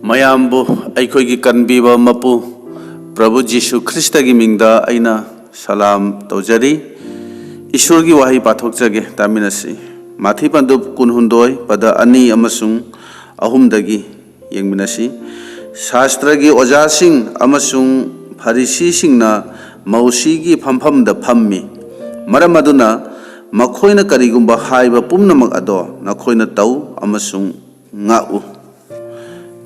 ꯃꯌꯥꯝꯕꯨ ꯑꯩꯈꯣꯏꯒꯤ ꯀꯟꯕꯤꯕ ꯃꯄꯨ ꯄ꯭ꯔꯚꯨ ꯖꯤꯁꯨ ꯈ꯭ꯔꯤꯁꯇꯒꯤ ꯃꯤꯡꯗ ꯑꯩꯅ ꯁꯂꯥꯝ ꯇꯧꯖꯔꯤ ꯏꯁꯣꯔꯒꯤ ꯋꯥꯍꯩ ꯄꯥꯊꯣꯛꯆꯒꯦ ꯇꯥꯃꯤꯟꯅꯁꯤ ꯃꯥꯊꯤ ꯄꯟꯗꯨꯞ 12 ꯄꯗ 2 ꯑꯃꯁꯨꯡ 3ꯗꯒꯤ ꯌꯦꯡꯃꯤꯟꯅꯁꯤ ꯁꯥꯁꯇ꯭ꯔꯒꯤ ꯑꯣꯖꯥꯁꯤꯡ ꯑꯃꯁꯨꯡ ꯐꯔꯤꯁꯤꯁꯤꯡꯅ ꯃꯧꯁꯤꯒꯤ ꯐꯝꯐꯝꯗ ꯐꯝꯃꯤ ꯃꯔꯝ ꯑꯗꯨꯅ ꯃꯈꯣꯏꯅ ꯀꯔꯤꯒꯨꯝꯕ ꯍꯥꯏꯕ ꯄꯨꯝꯅꯃꯛ ꯑꯗꯣ ꯅꯈꯣꯏꯅ ꯇꯧ ꯑꯃꯁꯨꯡ ꯉꯥꯛꯎ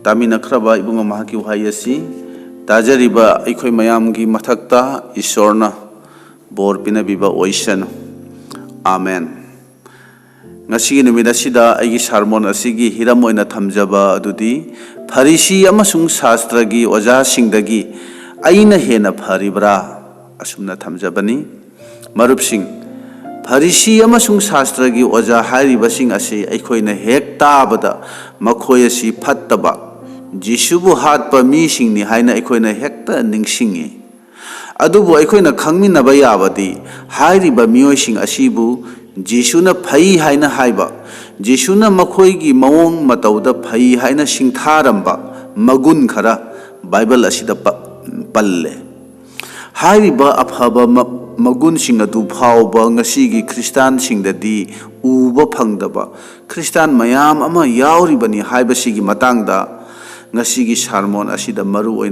ꯇꯥꯃꯤꯟꯅꯈ꯭ꯔꯕ ꯏꯕꯨꯡ ꯃꯍꯥꯛꯀꯤ ꯋꯥꯍꯩ ꯑꯁꯤ ꯇꯥꯖꯔꯤꯕ ꯑꯩꯈꯣꯏ ꯃꯌꯥꯝꯒꯤ ꯃꯊꯛꯇ ꯏꯁꯣꯔꯅ ꯕꯣꯔ ꯄꯤꯅꯕꯤꯕ ꯑꯣꯏꯁꯅꯨ 아멘. ngasi numit asida aigi sermon asigi hiram oina thamjaba adudi farisi amasung shastragi oja singdagi aina hena pharibra asumna thamjabani marupsing farisi amasung shastragi oja hariba sing ase aikoina hek tabada makhoi asi phattaba jisubu hatpa mi singni haina aikoina hekta ningsingi adubu aikoina khangminaba yabadi hairiba mioi sing asibu jisuna phai haina haiba jisuna makhoigi mawong matauda phai haina singtharamba magun khara bible asida palle hairiba aphaba magun sing adu phauba ngasigi christian singdadi uba phangdaba christian mayam ama yauribani haibasigi matangda ngasigi sermon asida maru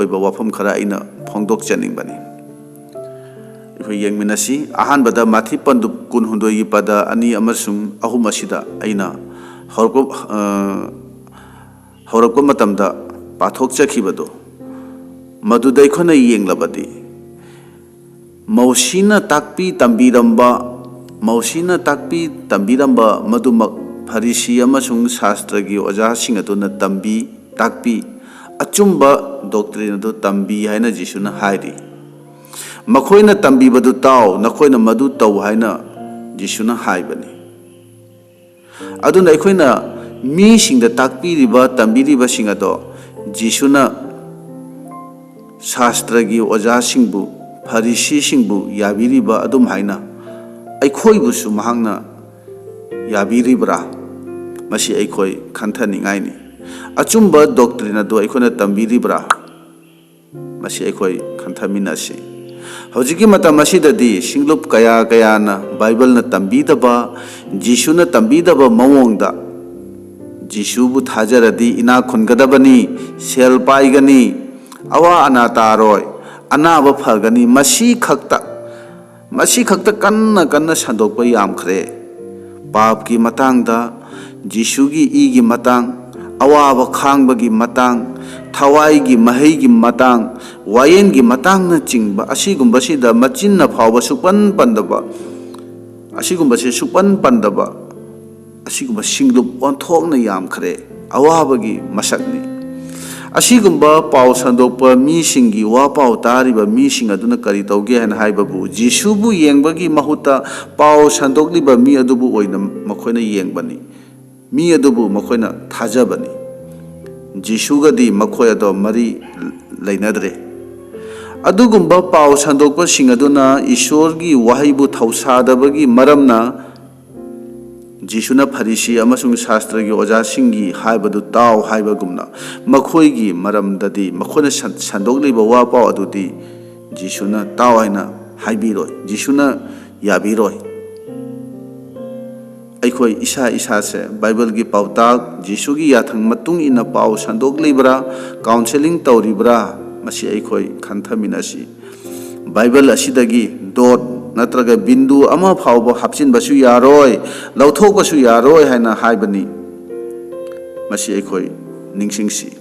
oiba wafam khara aina phongdok chaningbani ꯑꯩꯈꯣꯏ ꯌꯦꯡꯃꯤꯟꯅꯁꯤ ꯑꯍꯥꯟꯕꯗ ꯃꯥꯊꯤ ꯄꯟꯗꯨꯞ 12ꯒꯤ ꯄꯗ 2 ꯑꯃꯁꯨꯡ 3 ꯑꯁꯤꯗ ꯑꯩꯅ ꯍꯧꯔꯛꯄ ꯃꯇꯝꯗ ꯄꯥꯊꯣꯛꯆꯈꯤꯕꯗꯣ ꯃꯗꯨꯗ ꯑꯩꯈꯣꯏꯅ ꯌꯦꯡꯂꯕꯗꯤ ꯃꯧꯁꯤꯅ ꯇꯥꯛꯄꯤ ꯇꯝꯕꯤꯔꯝꯕ ꯃꯗꯨꯃꯛ ꯐꯔꯤꯁꯤ ꯑꯃꯁꯨꯡ ꯁꯥꯁꯇ꯭ꯔꯒꯤ ꯑꯣꯖꯥꯁꯤꯡ ꯑꯗꯨꯅ ꯇꯥꯛꯄꯤ ꯑꯆꯨꯝꯕ ꯗꯣꯛꯇ꯭ꯔꯤꯟ ꯑꯗꯨ ꯇꯝꯕꯤ ꯍꯥꯏꯅ ꯖꯤꯁꯨꯅ ꯍꯥꯏꯔꯤ ꯃꯈꯣꯏꯅ ꯇꯝꯕꯤꯕꯗꯨ ꯇꯥꯎ ꯅꯈꯣꯏꯅ ꯃꯗꯨ ꯇꯧ ꯍꯥꯏꯅ ꯖꯤꯁꯨꯅ ꯍꯥꯏꯕꯅꯤ ꯑꯗꯨꯅ ꯑꯩꯈꯣꯏꯅ ꯃꯤꯁꯤꯡꯗ ꯇꯥꯛꯄꯤꯔꯤꯕ ꯇꯝꯕꯤꯔꯤꯕꯁꯤꯡ ꯑꯗꯣ ꯖꯤꯁꯨꯅ ꯁꯥꯁꯇ꯭ꯔꯒꯤ ꯑꯣꯖꯥꯁꯤꯡꯕꯨ ꯐꯔꯤꯁꯤꯁꯤꯡꯕꯨ ꯌꯥꯕꯤꯔꯤꯕ ꯑꯗꯨꯝ ꯍꯥꯏꯅ ꯑꯩꯈꯣꯏꯕꯨꯁꯨ ꯃꯍꯥꯛꯅ ꯌꯥꯕꯤꯔꯤꯕ꯭ꯔꯥ ꯃꯁꯤ ꯑꯩꯈꯣꯏ ꯈꯟꯊꯅꯤꯡꯉꯥꯏꯅꯤ ꯑꯆꯨꯝꯕ ꯗꯣꯛꯇ꯭ꯔꯤꯟ ꯑꯗꯨ ꯑꯩꯈꯣꯏꯅ ꯇꯝꯕꯤꯔꯤꯕ꯭ꯔꯥ ꯃꯁꯤ ꯑꯩꯈꯣꯏ ꯈꯟꯊꯃꯤꯟꯅꯁꯤ ꯍꯧꯖꯤꯛꯀꯤ ꯃꯇꯝ ꯑꯁꯤꯗꯗꯤ ꯁꯤꯡꯂꯨꯞ ꯀꯌꯥꯅ ꯕꯥꯏꯕꯜꯅ ꯇꯝꯕꯤꯗꯕ ꯖꯤꯁꯨꯅ ꯇꯝꯕꯤꯗꯕ ꯃꯑꯣꯡꯗ ꯖꯤꯁꯨꯕꯨ ꯊꯥꯖꯔꯗꯤ ꯏꯅꯥꯛ ꯈꯨꯟꯒꯗꯕꯅꯤ ꯁꯦꯜ ꯄꯥꯏꯒꯅꯤ ꯑꯋꯥ ꯑꯅꯥ ꯇꯥꯔꯣꯏ ꯑꯅꯥꯕ ꯐꯒꯅꯤ ꯃꯁꯤ ꯈꯛꯇ ꯀꯟꯅ ꯁꯟꯗꯣꯛꯄ ꯌꯥꯝꯈ꯭ꯔꯦ ꯄꯥꯞꯀꯤ ꯃꯇꯥꯡꯗ ꯖꯤꯁꯨꯒꯤ ꯏꯒꯤ ꯃꯇꯥꯡ ꯑꯋꯥꯕ ꯈꯥꯡꯕꯒꯤ ꯃꯇꯥꯡ ꯊꯋꯥꯏꯒꯤ ꯃꯍꯩꯒꯤ ꯃꯇꯥꯡ ꯋꯥꯌꯦꯟꯒꯤ ꯃꯇꯥꯡꯅ ꯆꯤꯡꯕ ꯑꯁꯤꯒꯨꯝꯕꯁꯤꯗ ꯃꯆꯤꯟꯅ ꯐꯥꯎꯕ ꯁꯨꯛꯄꯟ ꯄꯟꯗꯕ ꯑꯁꯤꯒꯨꯝꯕ ꯁꯤꯡꯂꯨꯞ ꯑꯣꯟꯊꯣꯛꯅ ꯌꯥꯝꯈ꯭ꯔꯦ ꯑꯋꯥꯕꯒꯤ ꯃꯁꯛꯅꯤ ꯑꯁꯤꯒꯨꯝꯕ ꯄꯥꯎ ꯁꯟꯗꯣꯛꯄ ꯃꯤꯁꯤꯡꯒꯤ ꯋꯥ ꯄꯥꯎ ꯇꯥꯔꯤꯕ ꯃꯤꯁꯤꯡ ꯑꯗꯨꯅ ꯀꯔꯤ ꯇꯧꯒꯦ ꯍꯥꯏꯅ ꯍꯥꯏꯕꯕꯨ ꯖꯤꯁꯨꯕు ꯌꯦꯡꯕꯒꯤ ꯃꯍꯨꯠꯇ ꯄꯥꯎ ꯁꯟꯗꯣꯛꯂꯤꯕ ꯃꯤ ꯑꯗꯨꯕꯨ ꯑꯣꯏꯅ ꯃꯈꯣꯏꯅ ꯌꯦꯡꯕꯅꯤ ꯃꯤ ꯑꯗꯨꯕꯨ ꯃꯈꯣꯏꯅ ꯊꯥꯖꯕꯅꯤ ꯖꯤꯁꯨꯒꯗꯤ ꯃꯈꯣꯏ ꯑꯗꯣ ꯃꯔꯤ ꯂꯩꯅꯗ꯭ꯔꯦ ꯑꯗꯨꯒꯨꯝꯕ ꯄꯥꯎ ꯁꯟꯗꯣꯛꯄꯁꯤꯡ ꯑꯗꯨꯅ ꯏꯁꯣꯔꯒꯤ ꯋꯥꯍꯩꯕꯨ ꯊꯧꯁꯥꯗꯕꯒꯤ ꯃꯔꯝꯅ ꯖꯤꯁꯨꯅ ꯐꯔꯤꯁꯤ ꯑꯃꯁꯨꯡ ꯁꯥꯁꯇ꯭ꯔꯒꯤ ꯑꯣꯖꯥꯁꯤꯡꯒꯤ ꯍꯥꯏꯕꯗꯨ ꯇꯥꯎ ꯍꯥꯏꯕꯒꯨꯝꯅ ꯃꯈꯣꯏꯒꯤ ꯃꯔꯝꯗꯗꯤ ꯃꯈꯣꯏꯅ ꯁꯟꯗꯣꯛꯂꯤꯕ ꯋꯥ ꯄꯥꯎ ꯑꯗꯨꯗꯤ ꯖꯤꯁꯨꯅ ꯇꯥꯎ ꯍꯥꯏꯅ ꯍꯥꯏꯕꯤꯔꯣꯏ ꯖꯤꯁꯨꯅ ꯌꯥꯕꯤꯔꯣꯏ ꯑꯩꯈꯣꯏ ꯏꯁꯥꯁꯦ ꯕꯥꯏꯕꯜꯒꯤ ꯄꯥꯎꯇꯥꯛ ꯖꯤꯁꯨꯒꯤ ꯌꯥꯊꯪ ꯃꯇꯨꯡ ꯏꯟꯅ ꯄꯥꯎ ꯁꯟꯗꯣꯛꯂꯤꯕ꯭ꯔꯥ ꯀꯥꯎꯟꯁꯦꯂꯤꯡ ꯇꯧꯔꯤꯕ꯭ꯔꯥ ꯃꯁꯤ ꯑꯩꯈꯣই ꯈꯟꯊꯃꯤꯟꯅꯁꯤ ꯕꯥꯏꯕꯜ ꯑꯁꯤꯗꯒꯤ ꯗꯣꯠ ꯅꯠꯇ꯭ꯔꯒ ꯕꯤꯟꯗꯨ ꯑꯃ ꯐꯥꯎꯕ ꯍꯥꯞꯆꯤꯟꯕꯁꯨ ꯌꯥꯔꯣꯏ ꯂꯧꯊꯣꯛꯄꯁꯨ ꯌꯥꯔꯣꯏ ꯍꯥꯏꯅ ꯍꯥꯏꯕꯅꯤ ꯃꯁꯤ ꯑꯩꯈꯣই ꯅꯤꯡꯁꯤꯡꯁꯤ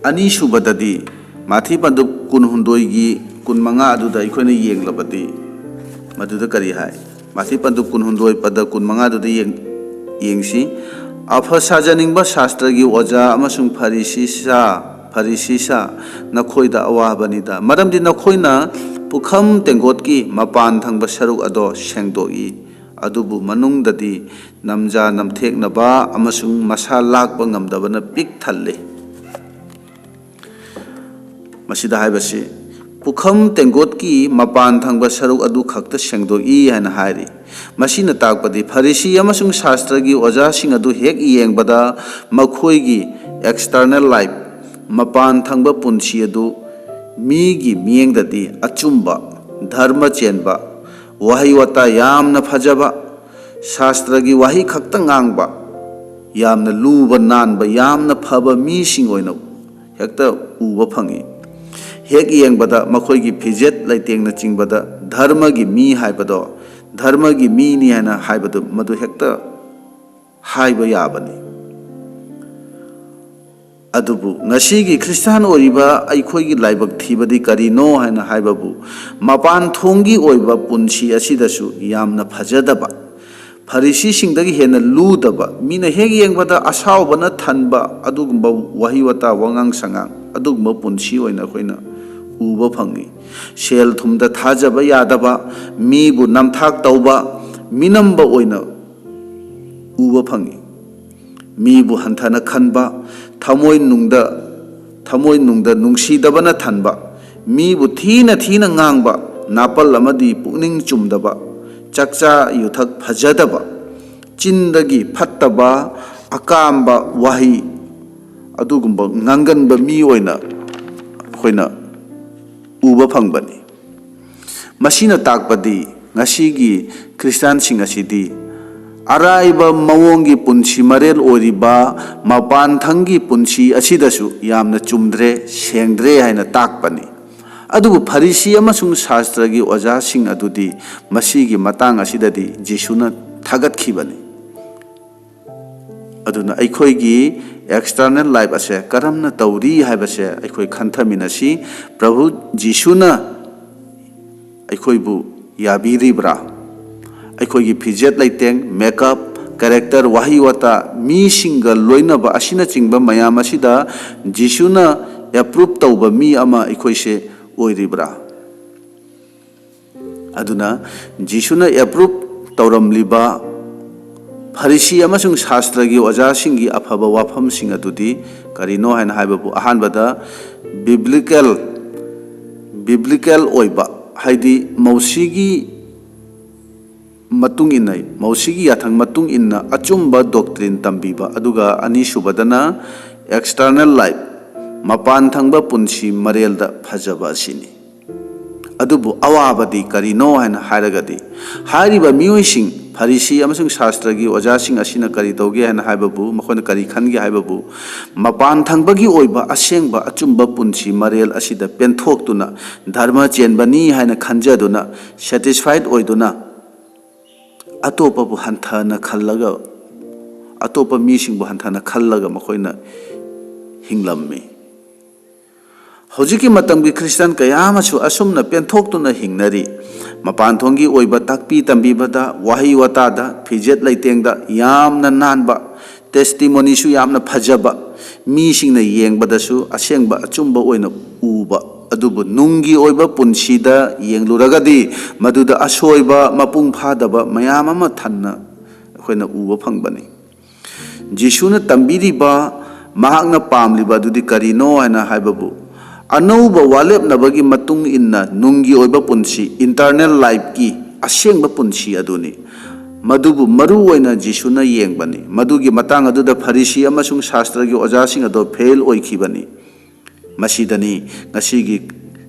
ꯑꯅꯤꯁꯨꯕꯗꯗꯤ ꯃꯥꯊꯤ ꯄꯟꯗꯨꯞ 12ꯒꯤ 15 ꯑꯗꯨꯗ ꯑꯩꯈꯣꯏꯅ ꯌꯦꯡꯂꯕꯗꯤ ꯃꯗꯨꯗ ꯀꯔꯤ ꯍꯥꯏ ꯃꯥꯊꯤ ꯄꯟꯗꯨꯞ 12 ꯄꯗ 15 ꯑꯗꯨꯗ ꯌꯦꯡꯁꯤ ꯑꯐ ꯁꯥꯖꯅꯤꯡꯕ ꯁꯥꯁꯇ꯭ꯔꯒꯤ ꯑꯣꯖꯥ ꯑꯃꯁꯨꯡ ꯐꯔꯤꯁꯤꯁꯥ ꯅꯈꯣꯏꯗ ꯑꯋꯥꯕꯅꯤꯗ ꯃꯔꯝꯗꯤ ꯅꯈꯣꯏꯅ ꯄꯨꯈꯝ ꯇꯦꯡꯒꯣꯠꯀꯤ ꯃꯄꯥꯟ ꯊꯪꯕ ꯁꯔꯨꯛ ꯑꯗꯣ ꯁꯦꯡꯗꯣꯛꯏ ꯑꯗꯨꯕꯨ ꯃꯅꯨꯡꯗꯗꯤ ꯅꯝꯖꯥ ꯅꯝꯊꯦꯛꯅꯕ ꯑꯃꯁꯨꯡ ꯃꯁꯥ ꯂꯥꯛꯄ ꯉꯝꯗꯕꯅ ꯄꯤꯛ ꯊꯜꯂꯤ ꯃꯁꯤꯗ ꯍꯥꯏꯕꯁꯤ पुखम तेंगोट की मपान थंग सरुक अदु खक्त सेंगदोई हैना हायरी मसीना ताकपदि फरीसी अमसुंग शास्त्र की ओजा सिंग अदु हेक येंगबदा मखोयगी एक्सटर्नल लाइफ मपान थंग पुंसी अदु मीगी मियेंगददि अचुंबा धर्म चेंबा वही वता यामना फजबा शास्त्र की वही खक्त ngang यामना लूब नानबा यामना फबा मीसिंग ओइना हेक्ता उबा फंगी हेक येंगबदा मखोयगी फिजेट लैतेंगना चिंगबदा धर्म की मी हाइबदो धर्म की मी नि हैना हाइबदो मदु हेक्ता हाइबा याबनी अदुबु नसीगी क्रिस्तान ओरिबा अइखोयगी लाइबक थीबदी करिनो हैना हाइबाबु मपान थोंगी ओइबा पुंसी असिदसु यामना फजदबा फरीसी सिंगदगी हेना लूदबा मीना हेग येंगबदा असावबना थनबा अदुगुंबा वही वता वंगांग संगांग अदुगुंबा पुंसी ओइना खोइना उबा फंगी सेल थुमदा थाजबा यादबा मीबु नमथाक तौबा मिनम्बा ओइना उबा फंगी मीबु हंथाना खनबा थमोय नुंगदा नुंसीदबना थनबा मीबु थीना ngang नापल अमदी पुनिंग चुमदबा चक्चा युथक फजदबा चिंदगी फत्तबा अकामबा वही अदुगुंबा nganganba मी ओइना खोइना उबा फंगबनी मसीना ताकपदी ngasiगी क्रिस्तान सिंग असिदी अराइबा मवोंगी पुंसी मरेल ओरिबा मपान थंगी पुंसी असिदसु यामना चुमद्रे सेंद्रे हाइना ताकपनी अदुबु फरीसी अमसुंग शास्त्र की ओजा सिंग अदुदी मसीगी मतांग असिददी जिसुना थागतखिबनी अदुना अइखोयगी एक्सटर्नल लाइफ असे करमना तौरी हाइबसे अइखोय खंथमिनसी प्रभु जिसुना अइखोयबु याबिरिब्रा अइखोयगी फिजेट लैतेंग मेकअप कैरेक्टर वही वता मी सिंगल लोइनबा असिना चिंगबा मयाम असिदा जिसुना एप्रूव तौबा मी अमा अइखोयसे ओइरिब्रा अदुना जिसुना एप्रूव तौरमलिबा फरीसी अमसुंग शास्त्र की ओजा सिंगी अफबा वाफम सिंग अदुदी करिनो हैना हाइबाबु अहानबदा बिब्लिकल ओइबा हाइदी मौसीगी मतुंग इन्ना मौसीगी याथंग मतुंग इन्ना अचुंबा डॉक्ट्रिन तंबीबा अदुगा अनीसुबदना एक्सटर्नल लाइफ मपान थंगबा पुंसी मरेलदा फजबा सिनी अदुबु अवाबदी करिनो हैना हायरगदी हायरिबा मियोइसिंग फरीसी अमसुंग शास्त्र की ओजासिंग असिना करि तौगे हैना हायबाबु मखोना करि खनगे हायबाबु मपान थंगबगी ओइबा असेंगबा अचुंबा पुंसी मरेल असिदा पेंथोक्तुना धर्म चेनबनी हैना खंजदुना सैटिस्फाइड ओइदुना अतोपबु हंथाना खल्लगा अतोप मीसिंगबु हंथाना खल्लगा मखोइना हिंगलम्मी हौजिकी मतंगी क्रिस्तान कयामसु असुमना पेंथोक्तुना हिंगनरी मपान थोंगी ओइबा ताकपी तंबीबदा वही वतादा फिजेट लैतेंगदा यामना नानबा टेस्टिमोनीसु यामना फजबा मीसिंगना येंगबदसु असेंगबा अचुंबा ओइना उबा अदुबु नुंगी ओइबा पुंसीदा येंगलुरगदी मदुदा असोइबा मपुंग फादबा मयाम अमा थन्ना अखोइना उबा फंगबनी जिसुना तंबीरिबा महाक्ना पामलिबा अदुदी करिनो हैना हायबाबु अनौबा वालेपनबगी मतुंग इन्ना नुंगी ओइबा पुंसी इंटरनल लाइफ की असेंगबा पुंसी अदुनी मदुबु मरु ओइना जिसुना येंगबनी मदुगी मतांग अदुदा फरीसी अमसुंग शास्त्र की ओजासिंग अदो फेल ओइखिबनी मसीदनी ngasiगी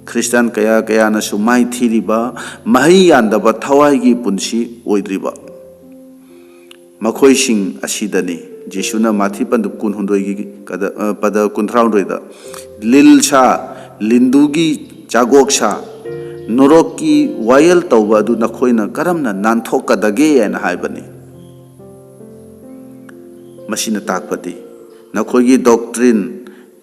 क्रिस्तान कया कयानसु माइ थीरिबा महै यानदबा थवाइगी पुंसी ओइद्रिबा मखोइसिंग असिदनी जिसुना माथि पंदु कुन हुंदोइगी पद कुंथ्राउंदोइदा लिलसा लिंदुगी चागोक्सा नोरोकी वायल तौबा अदु नखोइना करमना नानथोकदगे हैना हाइबनी मसीना ताकपति नखोइगी डॉक्ट्रिन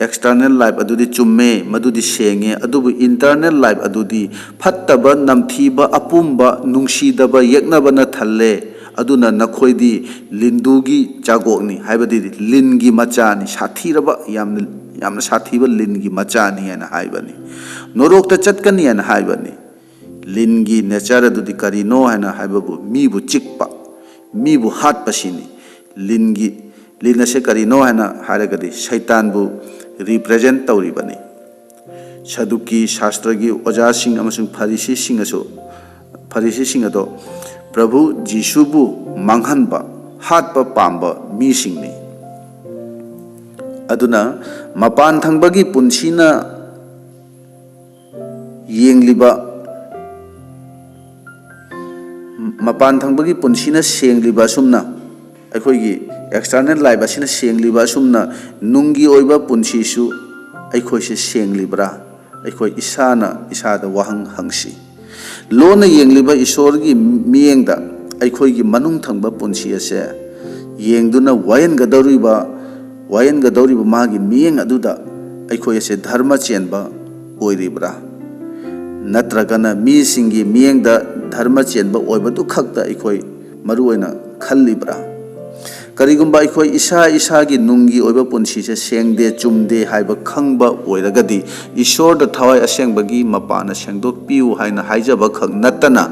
एक्सटर्नल लाइफ अदुदी चुम्मे मदुदी सेंगे अदुबु इंटरनल लाइफ अदुदी फत्तबा नमथीबा अपुंबा नुंसीदबा यeknabana थल्ले अदुना नखोइदी लिंदुगी चागोकनी हाइबदी लिनगी मचानी साथीरबा यामना साथीबा लिनगी मचानी हैना हाइबनी नोरोक्ता चटकनी हैना हाइबनी लिनगी नेचर अदुदी करिनो हैना हाइबबु मीबु चिकपा मीबु हाटपसिनी लिनगी लिनसे करिनो हैना हारगदी शैतानबु रिप्रेजेंट तौरिबनी ꯁꯗꯨꯀꯤ ꯁꯥꯁꯇ꯭ꯔꯒꯤ ꯑꯣꯖꯥꯁꯤꯡ ꯑꯃꯁꯨꯡ ꯐꯔꯤꯁꯤꯁꯤꯡ ꯑꯗꯣ ꯄ꯭ꯔꯚꯨ ꯖꯤꯁꯨꯕꯨ ꯃꯥꯡꯍꯟꯕ ꯍꯥꯠꯄ ꯄꯥꯝꯕ ꯃꯤꯁꯤꯡꯅꯤ꯫ ꯑꯗꯨꯅ ꯃꯄꯥꯟ ꯊꯪꯕꯒꯤ ꯄꯨꯟꯁꯤꯅ ꯁꯦꯡꯂꯤꯕ ꯑꯁꯨꯝꯅ ꯑꯩꯈꯣꯏꯒꯤ ꯑꯦꯛꯁꯇꯔꯅꯦꯜ ꯂꯥꯏꯐ ꯑꯁꯤꯅ ꯁꯦꯡꯂꯤꯕ ꯑꯁꯨꯝꯅ ꯅꯨꯡꯒꯤ ꯑꯣꯏꯕ ꯄꯨꯟꯁꯤꯁꯨ ꯑꯩꯈꯣꯏꯁꯦ ꯁꯦꯡꯂꯤꯕ꯭ꯔꯥ? ꯑꯩꯈꯣꯏ ꯏꯁꯥꯅ ꯏꯁꯥꯗ ꯋꯥꯍꯪ ꯍꯪꯁꯤ꯫ ꯂꯣꯟꯅ ꯌꯦꯡꯂꯤꯕ ꯏꯁꯣꯔꯒꯤ ꯃꯤꯠꯌꯦꯡꯗ ꯑꯩꯈꯣꯏꯒꯤ ꯃꯅꯨꯡ ꯊꯪꯕ ꯄꯨꯟꯁꯤ ꯑꯁꯦ ꯌꯦꯡꯗꯨꯅ ꯋꯥꯌꯦꯟꯒꯗꯧꯔꯤꯕ ꯃꯥꯒꯤ ꯃꯤꯠꯌꯦꯡ ꯑꯗꯨꯗ ꯑꯩꯈꯣꯏ ꯑꯁꯦ ꯙꯔꯃ ꯆꯦꯟꯕ ꯑꯣꯏꯔꯤꯕ꯭ꯔꯥ? ꯅꯠꯇ꯭ꯔꯒꯅ ꯃꯤꯁꯤꯡꯒꯤ ꯃꯤꯠꯌꯦꯡꯗ ꯙꯔꯃ ꯆꯦꯟꯕ ꯑꯣꯏꯕꯗꯨ ꯈꯛꯇ ꯑꯩꯈꯣꯏ ꯃꯔꯨ ꯑꯣꯏꯅ ꯈꯜꯂꯤꯕ꯭ꯔꯥ? ꯀꯔꯤꯒꯨꯝꯕ ꯑꯩꯈꯣꯏ ꯏꯁꯥꯒꯤ ꯅꯨꯡꯒꯤ ꯑꯣꯏꯕ ꯄꯨꯟꯁꯤꯁꯦ ꯁꯦꯡꯗꯦ ꯆꯨꯝꯗꯦ ꯍꯥꯏꯕ ꯈꯪꯕ ꯑꯣꯏꯔꯒꯗꯤ ꯏꯁꯣꯔꯗ ꯊꯋꯥꯏ ꯑꯁꯦꯡꯕꯒꯤ ꯃꯄꯥꯟꯅ ꯁꯦꯡꯗꯣꯛꯄꯤꯌꯨ ꯍꯥꯏꯅ ꯍꯥꯏꯖꯕ ꯈꯛ ꯅꯠꯇꯅ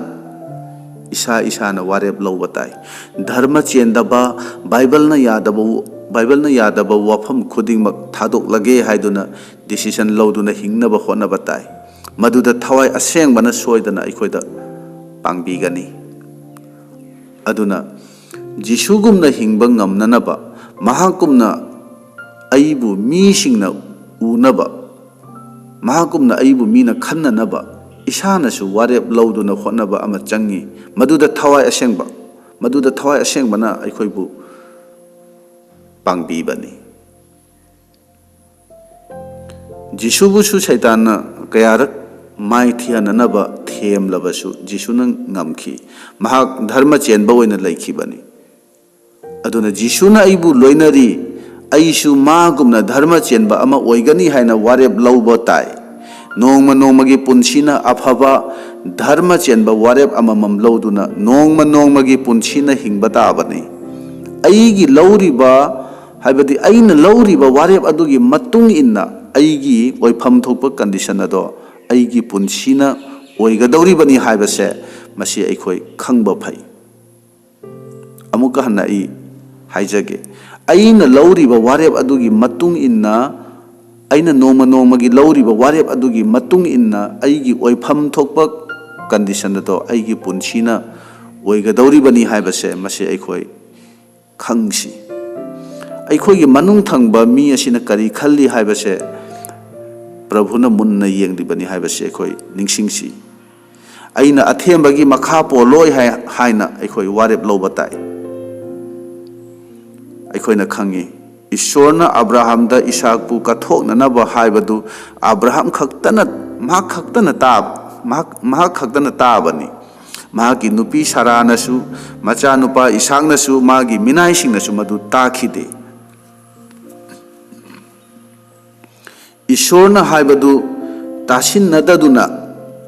ꯏꯁꯥꯅ ꯋꯥꯔꯦꯞ ꯂꯧꯕ ꯇꯥꯏ꯫ ꯙꯔꯃ ꯆꯦꯟꯗꯕ, ꯕꯥꯏꯕꯜꯅ ꯌꯥꯗꯕ ꯋꯥꯐꯝ ꯈꯨꯗꯤꯡꯃꯛ ꯊꯥꯗꯣꯛꯂꯒꯦ ꯍꯥꯏꯗꯨꯅ ꯗꯤꯁꯤꯖꯟ ꯂꯧꯗꯨꯅ ꯍꯤꯡꯅꯕ ꯍꯣꯠꯅꯕ ꯇꯥꯏ꯫ ꯃꯗꯨꯗ ꯊꯋꯥꯏ ꯑꯁꯦꯡꯕꯅ ꯁꯣꯏꯗꯅ ꯑꯩꯈꯣꯏꯗ ꯄꯥꯡꯕꯤꯒꯅꯤ꯫ ꯑꯗꯨꯅ ꯖꯤꯁꯨꯒꯨꯝꯅ ꯍꯤꯡꯕ ꯉꯝꯅꯅꯕ, ꯃꯍꯥꯛꯀꯨꯝꯅ ꯑꯩꯕꯨ ꯃꯤꯁꯤꯡꯅ ꯎꯅꯕ, ꯃꯍꯥꯛꯀꯨꯝꯅ ꯑꯩꯕꯨ ꯃꯤꯅ ꯈꯟꯅꯅꯕ ꯏꯁꯥꯅꯁꯨ ꯋꯥꯔꯦꯞ ꯂꯧꯗꯨꯅ ꯍꯣꯠꯅꯕ ꯑꯃ ꯆꯪꯏ꯫ ꯃꯗꯨꯗ ꯊꯋꯥꯏ ꯑꯁꯦꯡꯕꯅ ꯑꯩꯈꯣꯏꯕꯨ ꯄꯥꯡꯕꯤꯕꯅꯤ꯫ ꯖꯤꯁꯨꯕꯨꯁꯨ ꯁꯩꯇꯥꯟꯅ ꯀꯌꯥꯔꯛ ꯃꯥꯏꯊꯤꯍꯟꯅꯅꯕ ꯊꯦꯝꯂꯕꯁꯨ ꯖꯤꯁꯨꯅ ꯉꯝꯈꯤ꯫ ꯃꯍꯥꯛ ꯙꯔꯃ ꯆꯦꯟꯕ ꯑꯣꯏꯅ ꯂꯩꯈꯤꯕꯅꯤ꯫ ꯑꯗꯨꯅ ꯖꯤꯁꯨꯅ ꯑꯩꯕꯨ ꯂꯣꯏꯅꯔꯤ, ꯑꯩꯁꯨ ꯃꯥꯒꯨꯝꯅ ꯙꯔꯃ ꯆꯦꯟꯕ ꯑꯃ ꯑꯣꯏꯒꯅꯤ ꯍꯥꯏꯅ ꯋꯥꯔꯦꯞ ꯂꯧꯕ ꯇꯥꯏ꯫ ꯅꯣꯡꯃ ꯅꯣꯡꯃꯒꯤ ꯄꯨꯟꯁꯤꯅ ꯑꯐꯕ ꯙꯔꯃ ꯆꯦꯟꯕ ꯋꯥꯔꯦꯞ ꯑꯃꯃꯝ ꯂꯧꯗꯨꯅ ꯅꯣꯡꯃ ꯅꯣꯡꯃꯒꯤ ꯄꯨꯟꯁꯤꯅ ꯍꯤꯡꯕ ꯇꯥꯕꯅꯤ꯫ ꯑꯩꯅ ꯂꯧꯔꯤꯕ ꯋꯥꯔꯦꯞ ꯑꯗꯨꯒꯤ ꯃꯇꯨꯡ ꯏꯟꯅ ꯑꯩꯒꯤ ꯑꯣꯏꯐꯝ ꯊꯣꯛꯄ ꯀꯟꯗꯤꯁꯟ ꯑꯗꯣ ꯑꯩꯒꯤ ꯄꯨꯟꯁꯤꯅ ꯑꯣꯏꯒꯗꯧꯔꯤꯕꯅꯤ ꯍꯥꯏꯕꯁꯦ ꯃꯁꯤ ꯑꯩꯈꯣই ꯈꯪꯕ ꯐꯩ꯫ ꯑꯃꯨꯛꯀ ꯍꯟꯅ ꯑꯩ ꯍꯥꯏꯖꯒꯦ, ꯑꯩꯅ ꯂꯧꯔꯤꯕ ꯋꯥꯔꯦꯞ ꯑꯗꯨꯒꯤ ꯃꯇꯨꯡ ꯏꯟꯅ, ꯑꯩꯅ ꯅꯣꯡꯃ ꯅꯣꯡꯃꯒꯤ ꯂꯧꯔꯤꯕ ꯋꯥꯔꯦꯞ ꯑꯗꯨꯒꯤ ꯃꯇꯨꯡ ꯏꯟꯅ ꯑꯩꯒꯤ ꯑꯣꯏꯐꯝ ꯊꯣꯛꯄ ꯀꯟꯗꯤꯁꯟ ꯑꯗꯣ ꯑꯩꯒꯤ ꯄꯨꯟꯁꯤꯅ ꯑꯣꯏꯒꯗꯧꯔꯤꯕꯅꯤ ꯍꯥꯏꯕꯁꯦ ꯃꯁꯤ ꯑꯩꯈꯣই ꯈꯪꯁꯤ꯫ ꯑꯩꯈꯣꯏꯒꯤ ꯃꯅꯨꯡ ꯊꯪꯕ ꯃꯤ ꯑꯁꯤꯅ ꯀꯔꯤ ꯈꯜꯂꯤ ꯍꯥꯏꯕꯁꯦ ꯄ꯭ꯔꯚꯨꯅ ꯃꯨꯟꯅ ꯌꯦꯡꯂꯤꯕꯅꯤ ꯍꯥꯏꯕꯁꯦ ꯑꯩꯈꯣই ꯅꯤꯡꯁꯤꯡꯁꯤ꯫ ꯑꯩꯅ ꯑꯊꯦꯝꯕꯒꯤ ꯃꯈꯥ ꯄꯣꯜꯂꯣꯏ ꯍꯥꯏꯅ ꯑꯩꯈꯣই ꯋꯥꯔꯦꯞ ꯂꯧꯕ ꯇꯥꯏ꯫ ꯑꯩꯈꯣꯏꯅ ꯈꯪꯉꯤ, ꯏꯁꯣꯔꯅ ꯑꯕ꯭ꯔꯥꯍꯥꯝꯗ ꯏꯁꯥꯛꯄꯨ ꯀꯠꯊꯣꯛꯅꯅꯕ ꯍꯥꯏꯕꯗꯨ ꯃꯍꯥꯛ ꯈꯛꯇꯅ ꯇꯥꯕꯅꯤ꯫ ꯃꯍꯥꯛꯀꯤ ꯅꯨꯄꯤ ꯁꯥꯔꯥꯅꯁꯨ, ꯃꯆꯥꯅꯨꯄꯥ ꯏꯁꯥꯛꯅꯁꯨ, ꯃꯥꯒꯤ ꯃꯤꯅꯥꯏꯁꯤꯡꯅꯁꯨ ꯃꯗꯨ ꯇꯥꯈꯤꯗꯦ꯫ ꯏꯁꯣꯔꯅ ꯍꯥꯏꯕꯗꯨ ꯇꯥꯁꯤꯟꯅꯗꯗꯨꯅ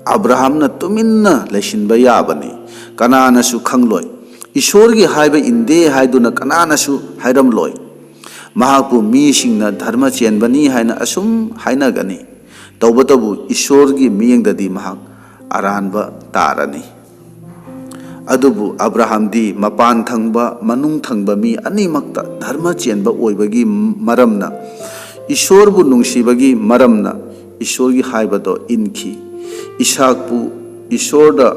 ꯑꯕ꯭ꯔꯥꯍꯥꯝꯅ ꯇꯨꯃꯤꯟꯅ ꯂꯩꯁꯤꯟꯕ ꯌꯥꯕꯅꯤ꯫ ꯀꯅꯥꯅꯁꯨ ꯈꯪꯂꯣꯏ꯫ ꯏꯁꯣꯔꯒꯤ ꯍꯥꯏꯕ ꯏꯟꯗꯦ ꯍꯥꯏꯗꯨꯅ ꯀꯅꯥꯅꯁꯨ ꯍꯥꯏꯔꯝꯂꯣꯏ꯫ ꯃꯍꯥꯛꯄꯨ ꯃꯤꯁꯤꯡꯅ ꯙꯔꯃ ꯆꯦꯟꯕꯅꯤ ꯍꯥꯏꯅ ꯑꯁꯨꯝ ꯍꯥꯏꯅꯒꯅꯤ꯫ ꯇꯧꯕꯇꯕꯨ ꯏꯁꯣꯔꯒꯤ ꯃꯤꯠꯌꯦꯡꯗꯗꯤ ꯃꯍꯥꯛ ꯑꯔꯥꯟꯕ ꯇꯥꯔꯅꯤ꯫ ꯑꯗꯨꯕꯨ ꯑꯕ꯭ꯔꯥꯍꯥꯝꯗꯤ ꯃꯄꯥꯟ ꯊꯪꯕ ꯃꯅꯨꯡ ꯊꯪꯕ ꯃꯤ ꯑꯅꯤꯃꯛꯇ ꯙꯔꯃ ꯆꯦꯟꯕ ꯑꯣꯏꯕꯒꯤ ꯃꯔꯝꯅ, ꯏꯁꯣꯔꯕꯨ ꯅꯨꯡꯁꯤꯕꯒꯤ ꯃꯔꯝꯅ ꯏꯁꯣꯔꯒꯤ ꯍꯥꯏꯕꯗꯣ ꯏꯟꯈꯤ꯫ ꯏꯁꯥꯛꯄꯨ ꯏꯁꯣꯔꯗ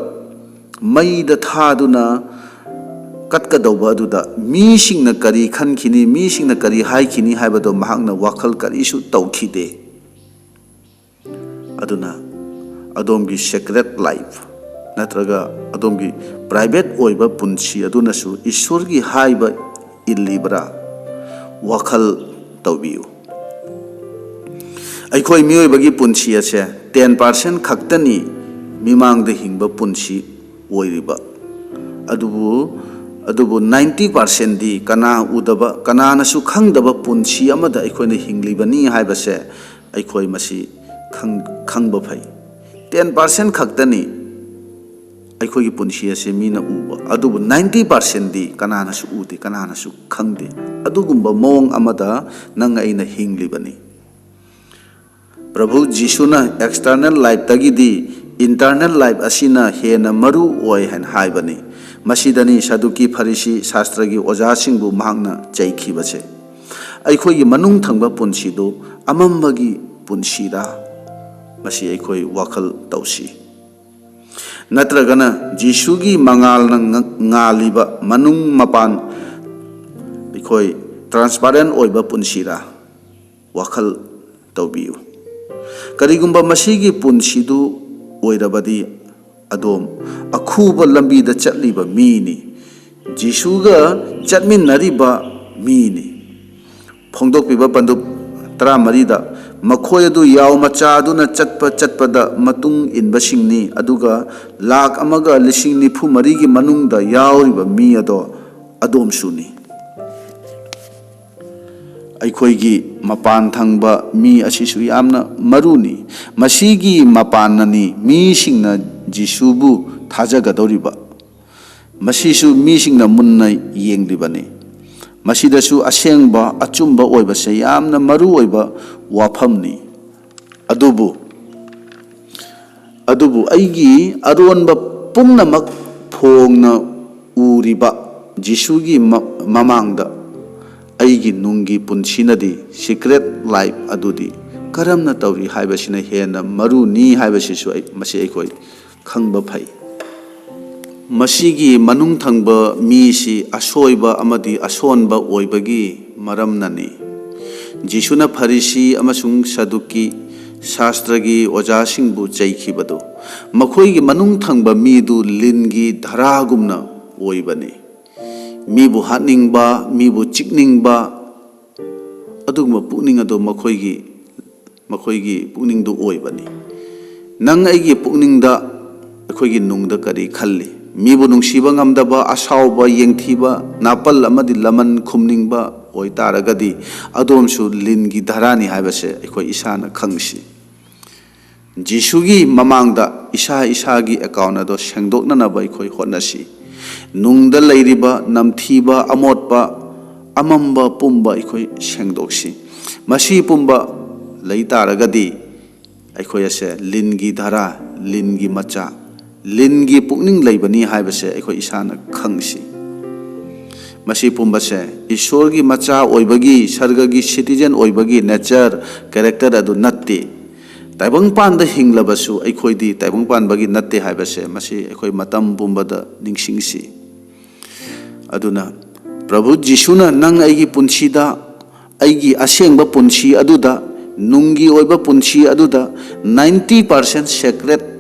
ꯃꯩꯗ ꯊꯥꯗꯨꯅ ꯀꯠꯀꯗꯧꯕ ꯑꯗꯨꯗ ꯃꯤꯁꯤꯡꯅ ꯀꯔꯤ ꯈꯟꯈꯤꯅꯤ, ꯃꯤꯁꯤꯡꯅ ꯀꯔꯤ ꯍꯥꯏꯈꯤꯅꯤ ꯍꯥꯏꯕꯗꯣ ꯃꯍꯥꯛꯅ ꯋꯥꯈꯜ ꯀꯔꯤꯁꯨ ꯇꯧꯈꯤꯗꯦ꯫ ꯑꯗꯨꯅ ꯑꯗꯣꯝꯒꯤ ꯁꯦꯀ꯭ꯔꯦꯠ ꯂꯥꯏꯐ ꯅꯠꯇ꯭ꯔꯒ ꯑꯗꯣꯝꯒꯤ ꯄ꯭ꯔꯥꯏꯚꯦꯠ ꯑꯣꯏꯕ ꯄꯨꯟꯁꯤ ꯑꯗꯨꯅꯁꯨ ꯏꯁꯣꯔꯒꯤ ꯍꯥꯏꯕ ꯏꯜꯂꯤꯕ꯭ꯔꯥ ꯋꯥꯈꯜ ꯇꯧꯕꯤꯌꯨ꯫ ꯑꯩꯈꯣই ꯃꯤꯑꯣꯏꯕꯒꯤ ꯄꯨꯟꯁꯤ ꯑꯁꯦ 10% ꯈꯛꯇꯅꯤ ꯃꯤꯃꯥꯡꯗ ꯍꯤꯡꯕ ꯄꯨꯟꯁꯤ ꯑꯣꯏꯔꯤꯕ꯫ ꯑꯗꯨꯕꯨ 90%ꯗꯤ ꯀꯅꯥꯅꯁꯨ ꯈꯪꯗꯕ ꯄꯨꯟꯁꯤ ꯑꯃꯗ ꯑꯩꯈꯣꯏꯅ ꯍꯤꯡꯂꯤꯕꯅꯤ ꯍꯥꯏꯕꯁꯦ ꯑꯩꯈꯣই ꯃꯁꯤ ꯈꯪꯕ ꯐꯩ꯫ 10% ꯈꯛꯇꯅꯤ ꯑꯩꯈꯣꯏꯒꯤ ꯄꯨꯟꯁꯤ ꯑꯁꯦ ꯃꯤꯅ ꯎꯕ, ꯑꯗꯨꯕꯨ 90%ꯗꯤ ꯀꯅꯥꯅꯁꯨ ꯎꯗꯦ, ꯀꯅꯥꯅꯁꯨ ꯈꯪꯗꯦ꯫ ꯑꯗꯨꯒꯨꯝꯕ ꯃꯑꯣꯡ ꯑꯃꯗ ꯅꯪ ꯑꯩꯅ ꯍꯤꯡꯂꯤꯕꯅꯤ꯫ ꯄ꯭ꯔꯚꯨ ꯖꯤꯁꯨꯅ ꯑꯦꯛꯁꯇꯔꯅꯦꯜ ꯂꯥꯏꯐꯇꯒꯤꯗꯤ ꯏꯟꯇꯔꯅꯦꯜ ꯂꯥꯏꯐ ꯑꯁꯤꯅ ꯍꯦꯟꯅ ꯃꯔꯨ ꯑꯣꯏ ꯍꯥꯏꯅ ꯍꯥꯏꯕꯅꯤ꯫ ꯃꯁꯤꯗꯅꯤ ꯁꯗꯨꯀꯤ ꯐꯔꯤꯁꯤ ꯁꯥꯁꯇ꯭ꯔꯒꯤ ꯑꯣꯖꯥꯁꯤꯡꯕꯨ ꯃꯍꯥꯛꯅ ꯆꯩꯈꯤꯕꯁꯦ꯫ ꯑꯩꯈꯣꯏꯒꯤ ꯃꯅꯨꯡ ꯊꯪꯕ ꯄꯨꯟꯁꯤꯗꯨ ꯑꯃꯝꯕꯒꯤ ꯄꯨꯟꯁꯤꯔꯥ masi aikoi wakal tausi natragana Jisugi mangal na ngaliba manung mapan aikoi transparent oiba punsira wakal taubiu karigumba masigi punsidu oirabadi adom akhuba lambi da chatliba mini Jisuga chatminariba mini phongdokpiba pandup tara marida makhoi adu yaw macha aduna chatpada matung inbasingni aduga lakh amaga lising nifu marigi manungda yawriba mi ado adom suni aikhoigi mapan thangba mi asisu yamna maruni masigi mapanani mi singna Jisubu thajagadoriba masisu mi singna munna yenglibani masidasu asengba achumba oiba se yamna maru oiba wafamni adubu aigi aronba pumnamak phongna uriba Jisugi mamangda aigi nungi punsinadi secret life adudi karamna tawri haibasina hena maru ni haibasisu masi aikoi khangba phai masigi manung thangba mi si asoiba amadi asonba oibagi maramnani Jisuna Pharisi amasung Saduki Shastragi oja singbu chaikibadu makhoigi manung thangba midu lingi dharagumna oibani mibu hatningba mibu chikningba adugma pukning ado makhoigi pukning du oibani nang aigi pukningda akhoigi nungda kari khalli mibu nungsiba ngamdaba asawba yengthiba napal amadi laman khumningba oitaragadi adomsu lingi dharani haibase aikoi isana khangsi Jisugi mamangda isagi account ado sengdoknanaba aikoi hotnasi nungda leiriba namthiba amotpa amamba pumba aikoi sengdoksi masi pumba leitaragadi aikoi ase lingi dhara lingi macha lingi pukning leibani haibase aikoi isana khangsi masi pumbase Ishorgi macha oibagi sargagi citizen oibagi nature character adu natte taibang panda hinglabasu aikhoidi taibang panbagi natte haibase masi aikoi matam pumbada ningsingsi aduna Prabhu Jisuna nang aigi punsida aigi asengba punsi aduda nungi oiba punsi aduda 90%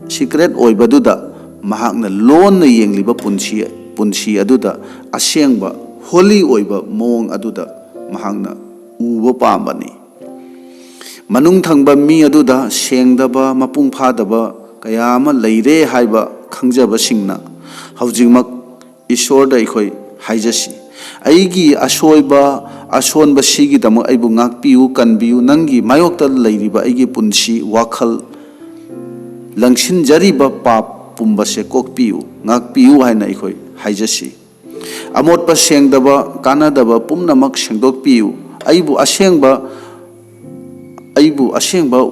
secret oibaduda mahakna lon na yengliba punsi aduda asengba holy oiba mong aduda mahangna uba pambani manung thangba mi aduda sengdaba mapung phadaba kayama leire haiba khangjaba singna haujingmak Ishorda aikoi haijasi aigi asoiba asonba sigi damo aibu ngakpiu kanbiu nangi mayokta leiriba aigi punsi wakhal langsin jariba pap pumba se kokpiu ngakpiu haina aikoi haijasi amotpa sengdaba kanadaba pumnamak sengdokpiu aibu asengba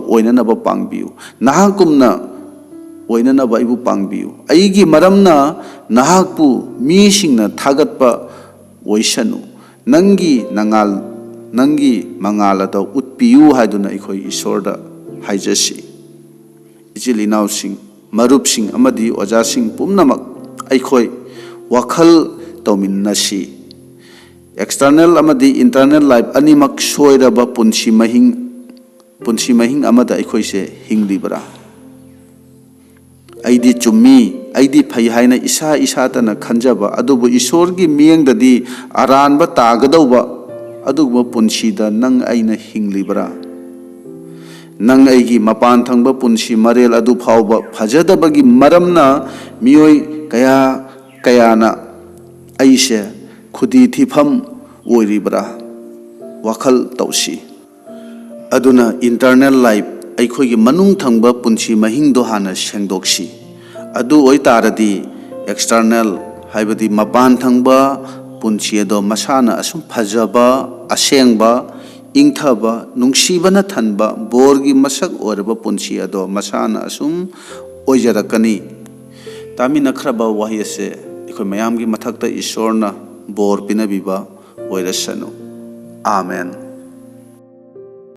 oinanaba pangbiu nahakumna oinanaba aibu pangbiu aigi maramna nahakpu misingna thagatpa oisanu nangi mangalada utpiu haiduna aikoi Ishorda haijasi ichilinau sing marup sing amadi oja sing pumnamak aikoi wakhal tauminnasi external amadi internal life animak soiraba punsi mahing amada aikoi se hinglibara aidi chummi aidi phai haina isa tana khanjaba adubu Ishorgi miyengdadi aranba tagadauba adugba punsida nang aina hinglibara nang aigi mapan thangba punsi marel adu phauba phajadabagi maramna miyoi kayana aise khudi thifam oiribra wakhal tausi aduna internal life aikhoigi manung thangba punsi mahingdo hana sengdoksi adu oitaradi external haibadi mapan thangba punsi ado masana asum phajaba asengba ingthaba nungsibana thanba borgi masak oraba punsi ado masana asum oijarakani tamina khraba wahi ase ikoi mayamgi mathakta Ishorna bor pinabiba oirasanu amen